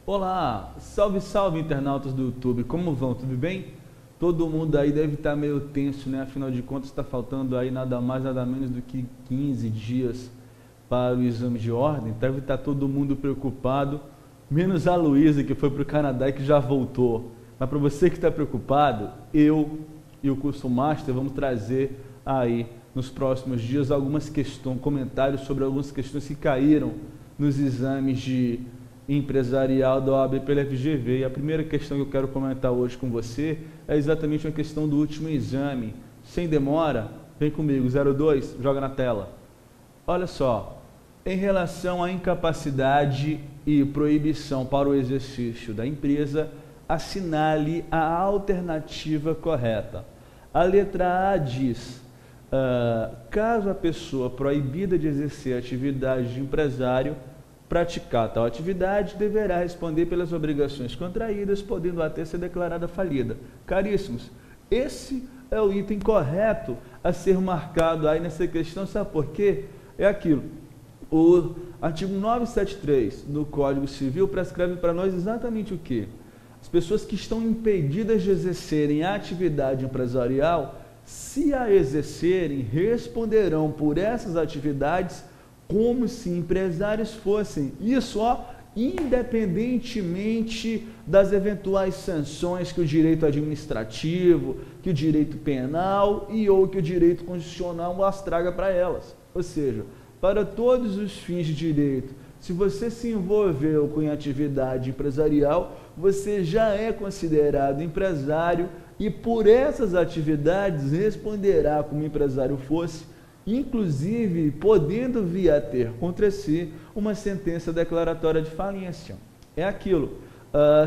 Olá, salve, salve internautas do YouTube, como vão? Tudo bem? Todo mundo aí deve estar meio tenso, né? Afinal de contas está faltando aí nada mais, nada menos do que 15 dias para o exame de ordem. Deve estar todo mundo preocupado, menos a Luísa que foi para o Canadá e que já voltou. Mas para você que está preocupado, eu e o curso Master vamos trazer aí nos próximos dias algumas questões, comentários sobre algumas questões que caíram nos exames de empresarial da OAB pela FGV. E a primeira questão que eu quero comentar hoje com você é exatamente uma questão do último exame. Sem demora, vem comigo, 02, joga na tela. Olha só, em relação à incapacidade e proibição para o exercício da empresa, assinale a alternativa correta. A letra A diz, caso a pessoa proibida de exercer a atividade de empresário praticar tal atividade, deverá responder pelas obrigações contraídas, podendo até ser declarada falida. Caríssimos, esse é o item correto a ser marcado aí nessa questão, sabe por quê? É aquilo, o artigo 973 do Código Civil prescreve para nós exatamente o quê? As pessoas que estão impedidas de exercerem a atividade empresarial, se a exercerem, responderão por essas atividades como se empresários fossem. Isso, independentemente das eventuais sanções que o direito administrativo, que o direito penal ou que o direito constitucional as traga para elas. Ou seja, para todos os fins de direito, se você se envolveu com atividade empresarial, você já é considerado empresário e por essas atividades responderá como empresário fosse, inclusive podendo vir a ter contra si uma sentença declaratória de falência. É aquilo,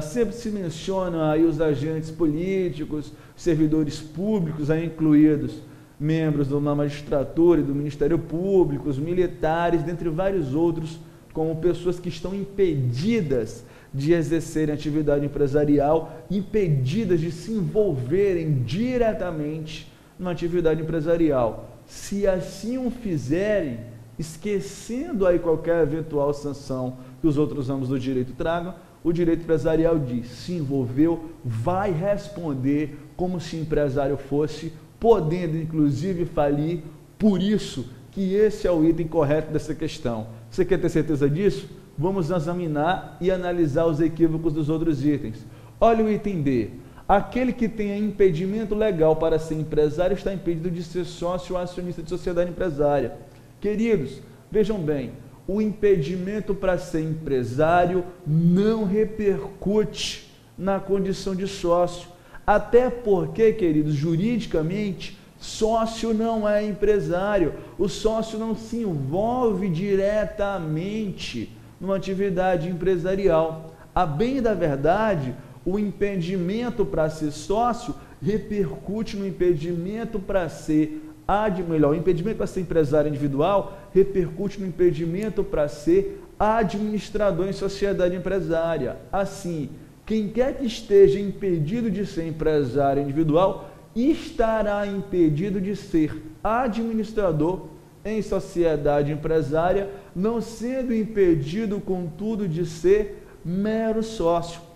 sempre se menciona aí os agentes políticos, servidores públicos aí incluídos, membros da magistratura e do Ministério Público, os militares, dentre vários outros, como pessoas que estão impedidas de exercerem atividade empresarial, impedidas de se envolverem diretamente numa atividade empresarial. Se assim o fizerem, esquecendo aí qualquer eventual sanção que os outros ramos do direito tragam, o direito empresarial diz, se envolveu, vai responder como se empresário fosse, podendo inclusive falir. Por isso que esse é o item correto dessa questão. Você quer ter certeza disso? Vamos examinar e analisar os equívocos dos outros itens. Olha o item D. Aquele que tenha impedimento legal para ser empresário está impedido de ser sócio ou acionista de sociedade empresária. Queridos, vejam bem, o impedimento para ser empresário não repercute na condição de sócio. Até porque, queridos, juridicamente, sócio não é empresário. O sócio não se envolve diretamente numa atividade empresarial. A bem da verdade, o impedimento para ser sócio repercute no impedimento para ser o impedimento para ser empresário individual repercute no impedimento para ser administrador em sociedade empresária. Assim, quem quer que esteja impedido de ser empresário individual estará impedido de ser administrador em sociedade empresária, não sendo impedido, contudo, de ser mero sócio.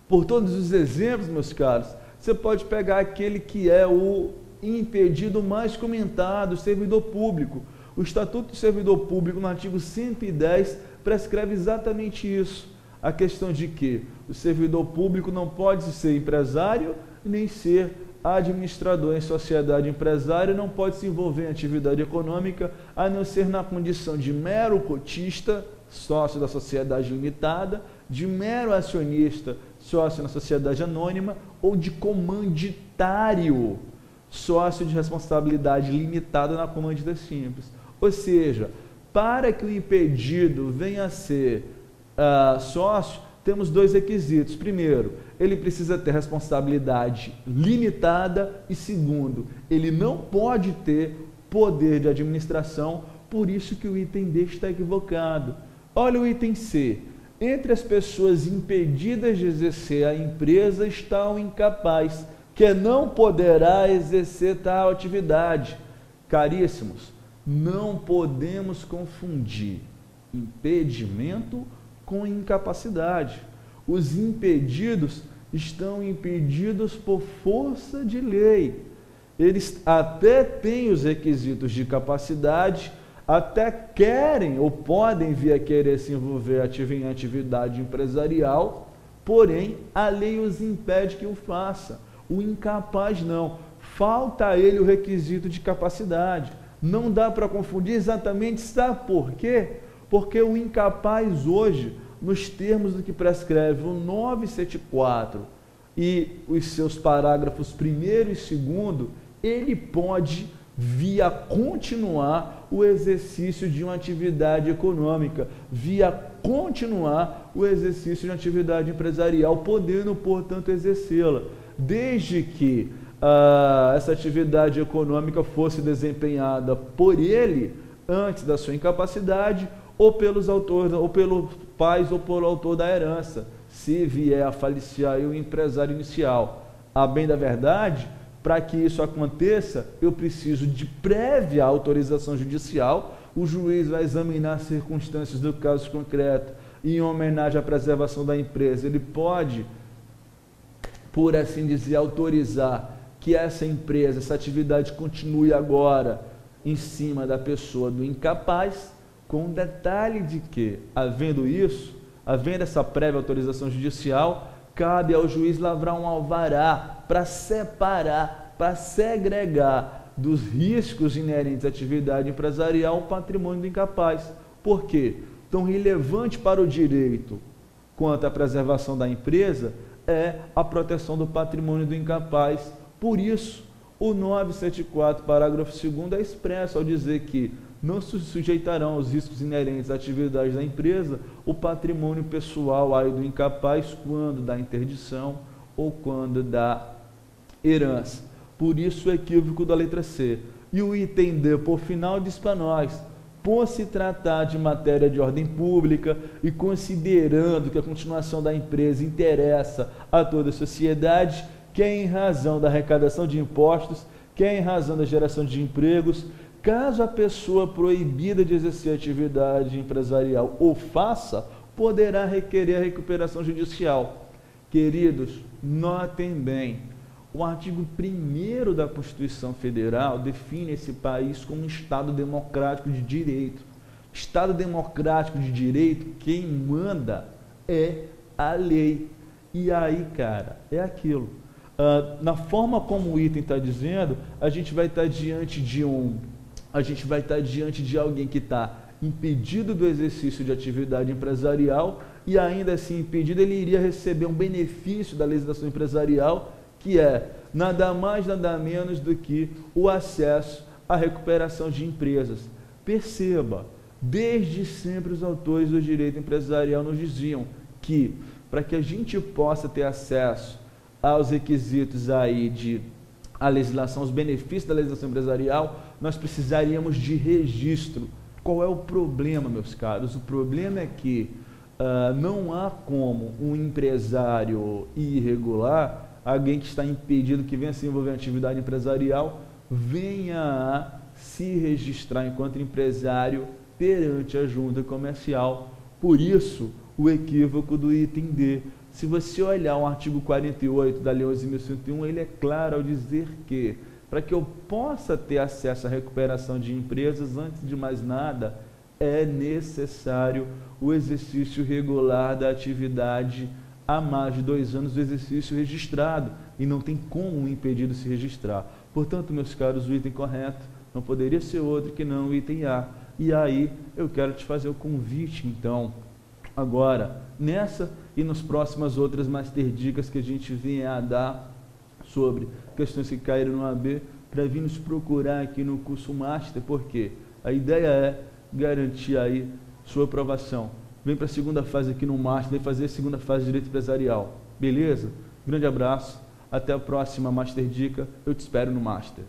Por todos os exemplos, meus caros, você pode pegar aquele que é o impedido mais comentado, o servidor público. O Estatuto do Servidor Público, no artigo 110, prescreve exatamente isso. A questão de que o servidor público não pode ser empresário, nem ser administrador em sociedade empresária, não pode se envolver em atividade econômica, a não ser na condição de mero cotista, sócio da sociedade limitada, de mero acionista, sócio na sociedade anônima, ou de comanditário, sócio de responsabilidade limitada na comandita simples. Ou seja, para que o impedido venha a ser sócio, temos dois requisitos. Primeiro, ele precisa ter responsabilidade limitada e segundo, ele não pode ter poder de administração, por isso que o item D está equivocado. Olha o item C. Entre as pessoas impedidas de exercer a empresa está o incapaz, que não poderá exercer tal atividade. Caríssimos, não podemos confundir impedimento com incapacidade. Os impedidos estão impedidos por força de lei. Eles até têm os requisitos de capacidade, até querem ou podem vir a querer se envolver em atividade empresarial, porém a lei os impede que o faça. O incapaz não. Falta a ele o requisito de capacidade. Não dá para confundir exatamente, sabe por quê? Porque o incapaz hoje, nos termos do que prescreve o 974 e os seus parágrafos 1º e 2º, ele pode vir a continuar o exercício de uma atividade econômica, via continuar o exercício de uma atividade empresarial, podendo, portanto, exercê-la, desde que essa atividade econômica fosse desempenhada por ele antes da sua incapacidade, ou pelos autores, ou pelos pais, ou pelo autor da herança, se vier a falecer aí o empresário inicial. A bem da verdade, para que isso aconteça, eu preciso de prévia autorização judicial. O juiz vai examinar as circunstâncias do caso concreto e, em homenagem à preservação da empresa, ele pode, por assim dizer, autorizar que essa empresa, essa atividade continue agora em cima da pessoa do incapaz, com o detalhe de que, havendo isso, havendo essa prévia autorização judicial, cabe ao juiz lavrar um alvará para separar, para segregar dos riscos inerentes à atividade empresarial o patrimônio do incapaz. Por quê? Tão relevante para o direito quanto à preservação da empresa é a proteção do patrimônio do incapaz. Por isso, o 974, parágrafo 2º, é expresso ao dizer que não se sujeitarão aos riscos inerentes à atividade da empresa o patrimônio pessoal aí do incapaz quando da interdição ou quando da herança. Por isso o equívoco da letra C. E o item D, por final, diz para nós: por se tratar de matéria de ordem pública e considerando que a continuação da empresa interessa a toda a sociedade, quer em razão da arrecadação de impostos, quer em razão da geração de empregos, caso a pessoa proibida de exercer atividade empresarial o faça, poderá requerer a recuperação judicial. Queridos, notem bem, o artigo 1º da Constituição Federal define esse país como um Estado democrático de direito. Estado democrático de direito, quem manda é a lei. E aí, cara, é aquilo. Na forma como o item está dizendo, a gente vai estar diante de alguém que está impedido do exercício de atividade empresarial e ainda assim impedido, ele iria receber um benefício da legislação empresarial, que é nada mais, nada menos do que o acesso à recuperação de empresas. Perceba, desde sempre os autores do direito empresarial nos diziam que, para que a gente possa ter acesso aos requisitos aí a legislação, os benefícios da legislação empresarial, nós precisaríamos de registro. Qual é o problema, meus caros? O problema é que não há como um empresário irregular, alguém que está impedido, que venha se envolver em atividade empresarial, venha a se registrar enquanto empresário perante a junta comercial. Por isso, o equívoco do item D. Se você olhar o artigo 48 da Lei 11.101, ele é claro ao dizer que, para que eu possa ter acesso à recuperação de empresas, antes de mais nada, é necessário o exercício regular da atividade há mais de 2 anos do exercício registrado, e não tem como um impedido se registrar. Portanto, meus caros, o item correto não poderia ser outro que não o item A. E aí, eu quero te fazer o convite, então, agora, nessa e nas próximas outras master dicas que a gente vier a dar sobre questões que caíram no AB, para vir nos procurar aqui no curso Master, porque a ideia é garantir aí sua aprovação. Vem para a segunda fase aqui no Master, vem fazer a segunda fase de Direito Empresarial. Beleza? Grande abraço, até a próxima Master Dica, eu te espero no Master.